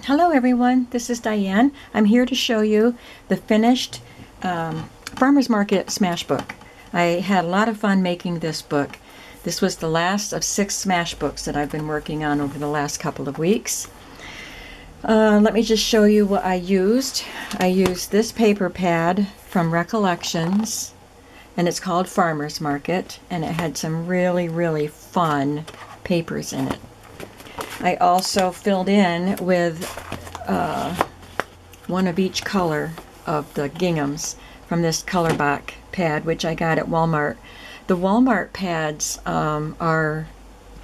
Hello everyone, this is Diane. I'm here to show you the finished Farmer's Market Smash Book. I had a lot of fun making this book. This was the last of 6 Smash books that I've been working on over the last couple of weeks. Let me just show you what I used. I used this paper pad from Recollections, and it's called Farmer's Market, and it had some really fun papers in it. I also filled in with one of each color of the ginghams from this Colorbach pad, which I got at Walmart. The Walmart pads are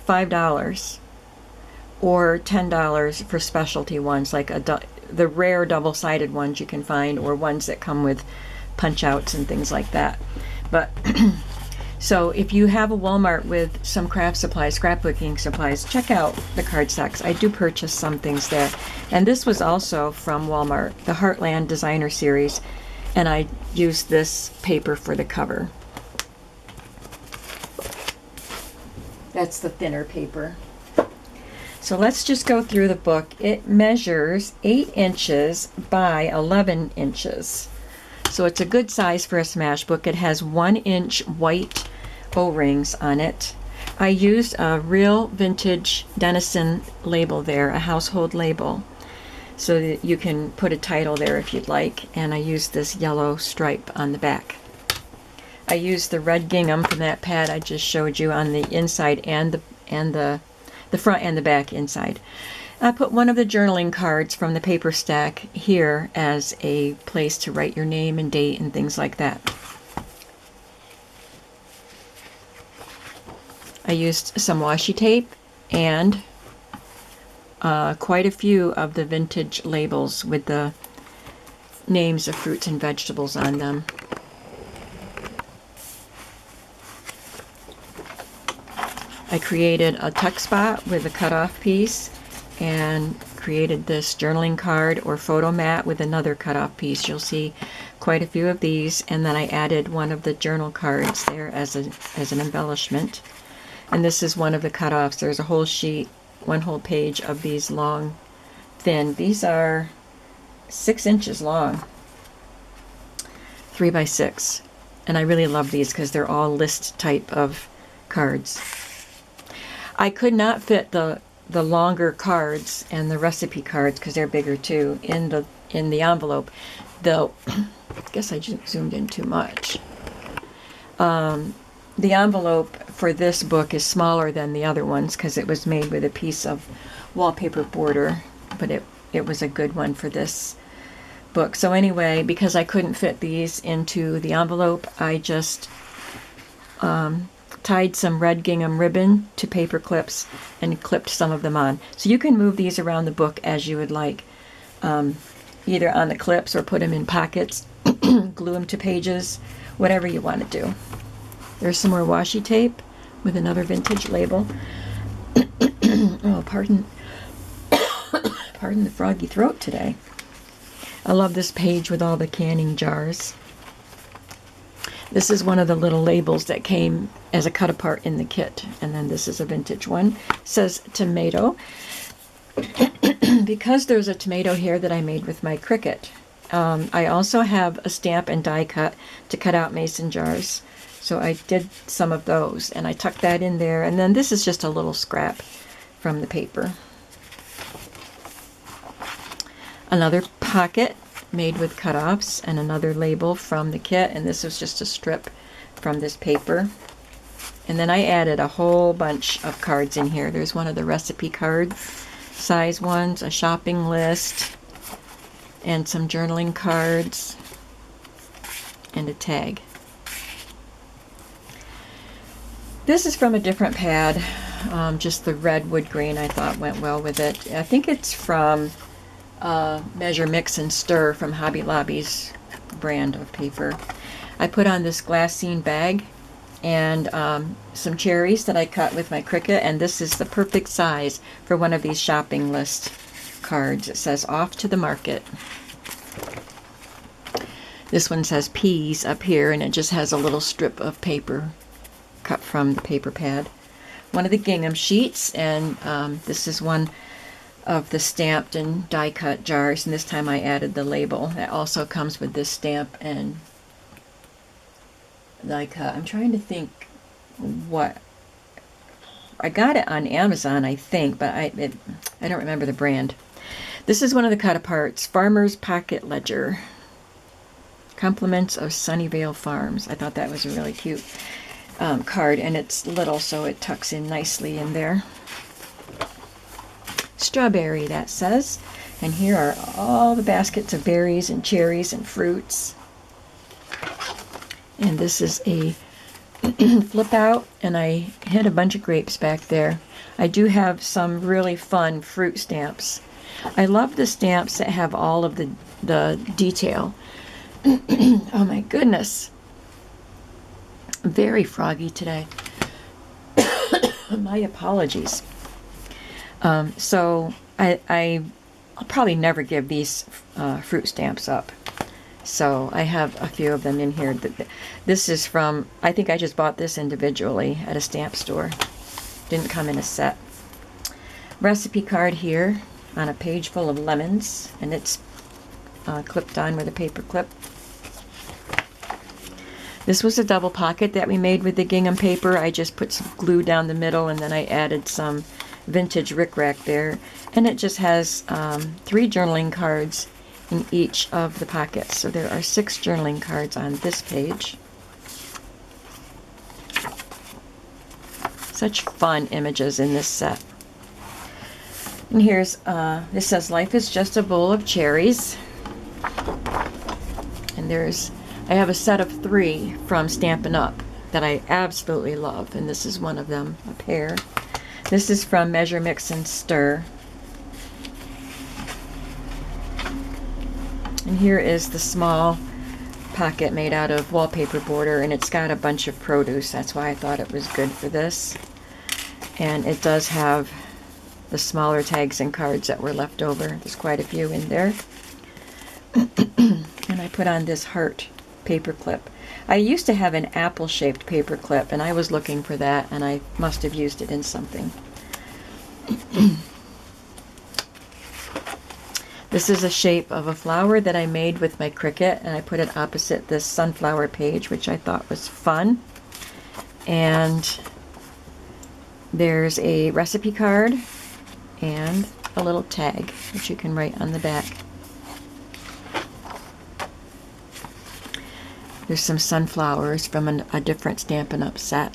$5 or $10 for specialty ones, like the rare double-sided ones you can find, or ones that come with punch-outs and things like that. But so if you have a Walmart with some craft supplies, scrapbooking supplies, check out the cardstocks. I do purchase some things there. And this was also from Walmart, the Heartland Designer Series, and I used this paper for the cover. That's the thinner paper. So let's just go through the book. It measures 8 inches by 11 inches. So it's a good size for a smash book. It has 1-inch white O-rings on it. I used a real vintage Dennison label there, a household label, so that you can put a title there if you'd like. And I used this yellow stripe on the back. I used the red gingham from that pad I just showed you on the inside and the front and the back inside. I put one of the journaling cards from the paper stack here as a place to write your name and date and things like that. I used some washi tape and quite a few of the vintage labels with the names of fruits and vegetables on them. I created a tuck spot with a cutoff piece and created this journaling card or photo mat with another cutoff piece. You'll see quite a few of these, and then I added one of the journal cards there as an embellishment. And this is one of the cutoffs. There's a whole sheet, one whole page of these long, thin. These are 6 inches long, 3 by 6. And I really love these because they're all list type of cards. I could not fit the longer cards and the recipe cards, because they're bigger too, in the envelope, though I guess I just zoomed in too much. The envelope for this book is smaller than the other ones because it was made with a piece of wallpaper border, but it was a good one for this book. So anyway, because I couldn't fit these into the envelope, I just tied some red gingham ribbon to paper clips and clipped some of them on. So you can move these around the book as you would like, either on the clips or put them in pockets, glue them to pages, whatever you want to do. There's some more washi tape with another vintage label. Oh, pardon the froggy throat today. I love this page with all the canning jars. This is one of the little labels that came as a cut apart in the kit. And then this is a vintage one. It says tomato. Because there's a tomato here that I made with my Cricut. I also have a stamp and die cut to cut out mason jars. So I did some of those and I tucked that in there. And then this is just a little scrap from the paper. Another pocket made with cutoffs and another label from the kit, and this was just a strip from this paper. And then I added a whole bunch of cards in here. There's one of the recipe card size ones, a shopping list, and some journaling cards, and a tag. This is from a different pad, just the red wood grain I thought went well with it. I think it's from Measure, Mix, and Stir from Hobby Lobby's brand of paper. I put on this glassine bag and some cherries that I cut with my Cricut, and this is the perfect size for one of these shopping list cards. It says off to the market. This one says peas up here, and it just has a little strip of paper cut from the paper pad. One of the gingham sheets, and this is one of the stamped and die cut jars, and this time I added the label. That also comes with this stamp and die cut. I'm trying to think what I got it on Amazon, I think, but I don't remember the brand. This is one of the cut aparts, Farmer's Pocket Ledger. Compliments of Sunnyvale Farms. I thought that was a really cute card, and it's little, so it tucks in nicely in there. Strawberry, that says. And here are all the baskets of berries and cherries and fruits. And this is a flip out, and I hid a bunch of grapes back there. I do have some really fun fruit stamps. I love the stamps that have all of the detail. Oh my goodness. Very froggy today. My apologies. So I'll probably never give these fruit stamps up. So I have a few of them in here. This is from, I think I just bought this individually at a stamp store. Didn't come in a set. Recipe card here on a page full of lemons, and it's clipped on with a paper clip. This was a double pocket that we made with the gingham paper. I just put some glue down the middle, and then I added some vintage rickrack there. And it just has 3 journaling cards in each of the pockets. So there are 6 journaling cards on this page. Such fun images in this set. And here's, this says, life is just a bowl of cherries. And I have a set of 3 from Stampin' Up! That I absolutely love. And this is one of them, a pair. This is from Measure, Mix, and Stir. And here is the small pocket made out of wallpaper border, and it's got a bunch of produce. That's why I thought it was good for this. And it does have the smaller tags and cards that were left over. There's quite a few in there. And I put on this heart paper clip. I used to have an apple-shaped paper clip, and I was looking for that, and I must have used it in something. This is a shape of a flower that I made with my Cricut, and I put it opposite this sunflower page, which I thought was fun. And there's a recipe card and a little tag, which you can write on the back. There's some sunflowers from a different Stampin' Up! Set.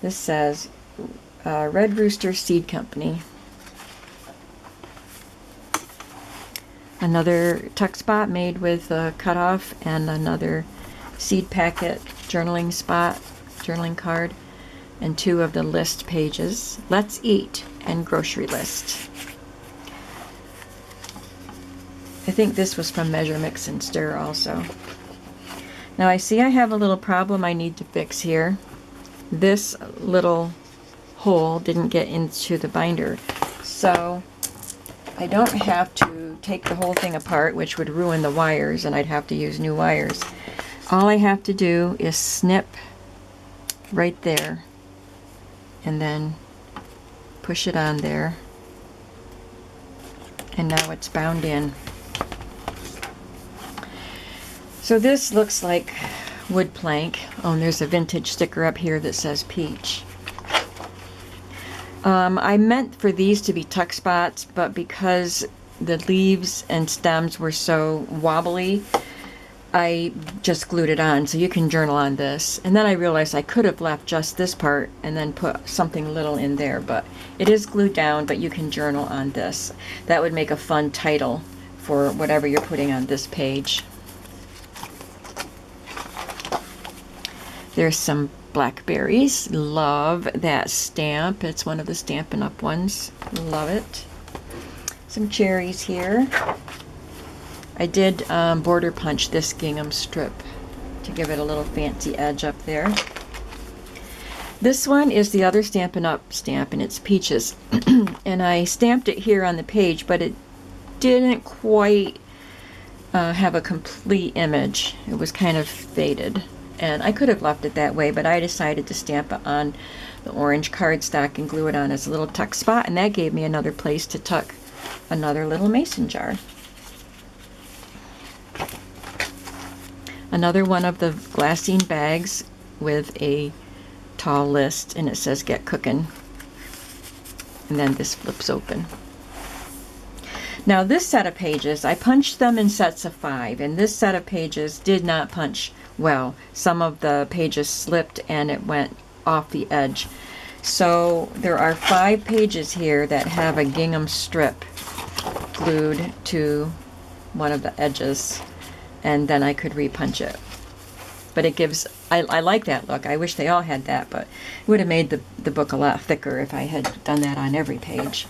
This says Red Rooster Seed Company. Another tuck spot made with a cutoff, and another seed packet journaling spot, journaling card, and 2 of the list pages. Let's Eat and grocery list. I think this was from Measure, Mix, and Stir also. Now I see I have a little problem I need to fix here. This little hole didn't get into the binder, so I don't have to take the whole thing apart, which would ruin the wires, and I'd have to use new wires. All I have to do is snip right there, and then push it on there, and now it's bound in. So this looks like wood plank. Oh, and there's a vintage sticker up here that says peach. I meant for these to be tuck spots, but because the leaves and stems were so wobbly, I just glued it on. So you can journal on this. And then I realized I could have left just this part and then put something little in there, but it is glued down, but you can journal on this. That would make a fun title for whatever you're putting on this page. There's some blackberries. Love that stamp. It's one of the Stampin' Up! Ones. Love it. Some cherries here. I did border punch this gingham strip to give it a little fancy edge up there. This one is the other Stampin' Up! Stamp, and it's peaches. And I stamped it here on the page, but it didn't quite have a complete image. It was kind of faded. And I could have left it that way, but I decided to stamp it on the orange cardstock and glue it on as a little tuck spot, and that gave me another place to tuck another little mason jar. Another one of the glassine bags with a tall list, and it says "Get Cookin'." And then this flips open. Now this set of pages, I punched them in sets of 5, and this set of pages did not punch well. Some of the pages slipped and it went off the edge. So there are 5 pages here that have a gingham strip glued to one of the edges, and then I could repunch it. But it gives, I like that look. I wish they all had that, but it would have made the book a lot thicker if I had done that on every page.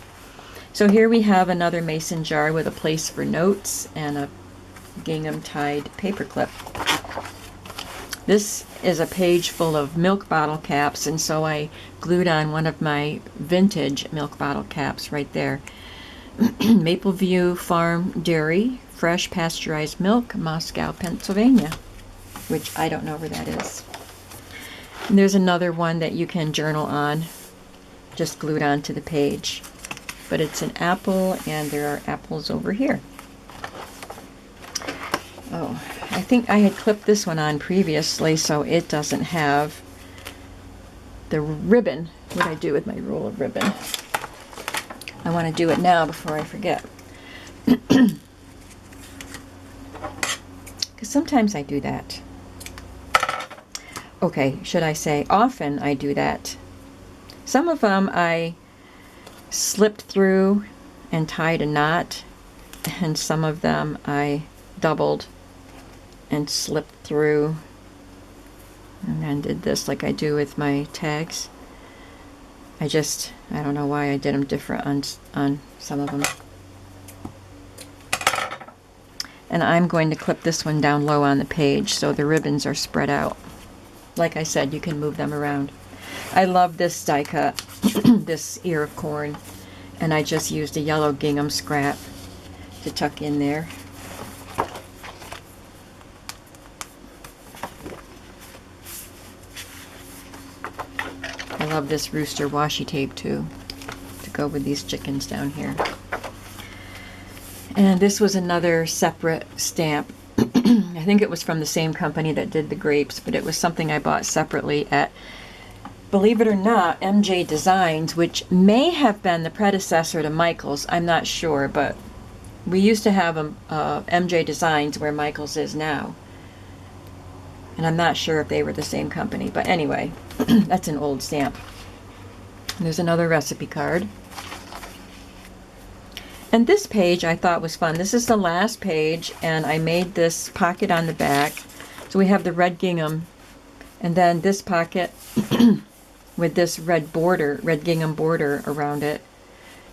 So here we have another mason jar with a place for notes and a gingham tied paper clip. This is a page full of milk bottle caps, and so I glued on one of my vintage milk bottle caps right there. Mapleview Farm Dairy, fresh pasteurized milk, Moscow, Pennsylvania, which I don't know where that is. And there's another one that you can journal on, just glued onto the page. But it's an apple, and there are apples over here. Oh, I think I had clipped this one on previously, so it doesn't have the ribbon. What do I do with my roll of ribbon? I want to do it now before I forget. Because sometimes I do that. Okay, should I say often I do that. Some of them I slipped through and tied a knot, and some of them I doubled and slipped through and then did this like I do with my tags. I don't know why I did them different on some of them. And I'm going to clip this one down low on the page so the ribbons are spread out. Like I said, you can move them around. I love this die cut, this ear of corn, and I just used a yellow gingham scrap to tuck in there. I love this rooster washi tape too, to go with these chickens down here. And this was another separate stamp. I think it was from the same company that did the grapes, but it was something I bought separately at, believe it or not, MJ Designs, which may have been the predecessor to Michaels. I'm not sure, but we used to have MJ Designs where Michaels is now. And I'm not sure if they were the same company, but anyway, that's an old stamp. And there's another recipe card. And this page I thought was fun. This is the last page, and I made this pocket on the back. So we have the red gingham, and then this pocket with this red gingham border around it.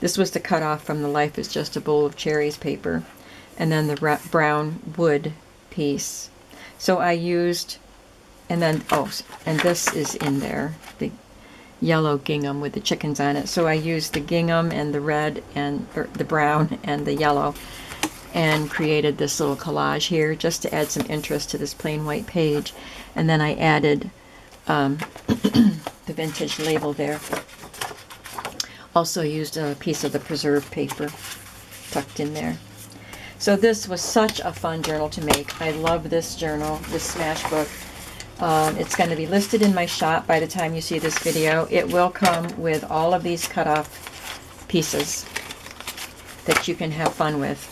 This was the cut off from the Life is Just a Bowl of Cherries paper. And then the brown wood piece. So I used, and then, and this is in there, the yellow gingham with the chickens on it. So I used the gingham and the red and the brown and the yellow and created this little collage here just to add some interest to this plain white page. And then I added the vintage label there. Also used a piece of the preserved paper tucked in there. So this was such a fun journal to make. I love this journal, this Smash book. It's going to be listed in my shop by the time you see this video. It will come with all of these cut off pieces that you can have fun with.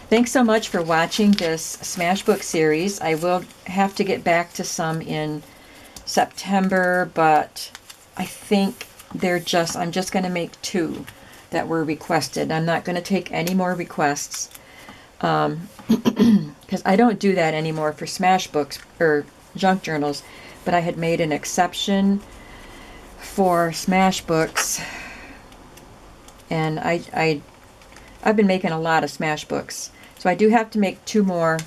Thanks so much for watching this Smash book series. I will have to get back to some in September, but I think I'm just going to make 2 that were requested. I'm not going to take any more requests because I don't do that anymore for Smash books or junk journals, but I had made an exception for Smash books, and I've been making a lot of Smash books, so I do have to make 2 more,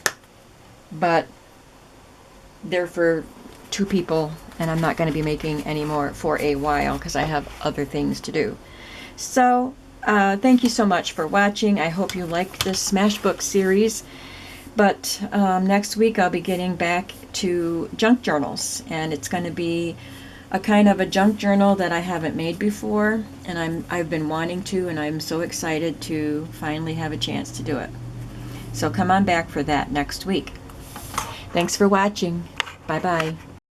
but they're for 2 people, and I'm not going to be making any more for a while because I have other things to do. So thank you so much for watching. I hope you liked this Smash book series. But next week I'll be getting back to junk journals, and it's going to be a kind of a junk journal that I haven't made before, and I've been wanting to, and I'm so excited to finally have a chance to do it. So come on back for that next week. Thanks for watching. Bye-bye.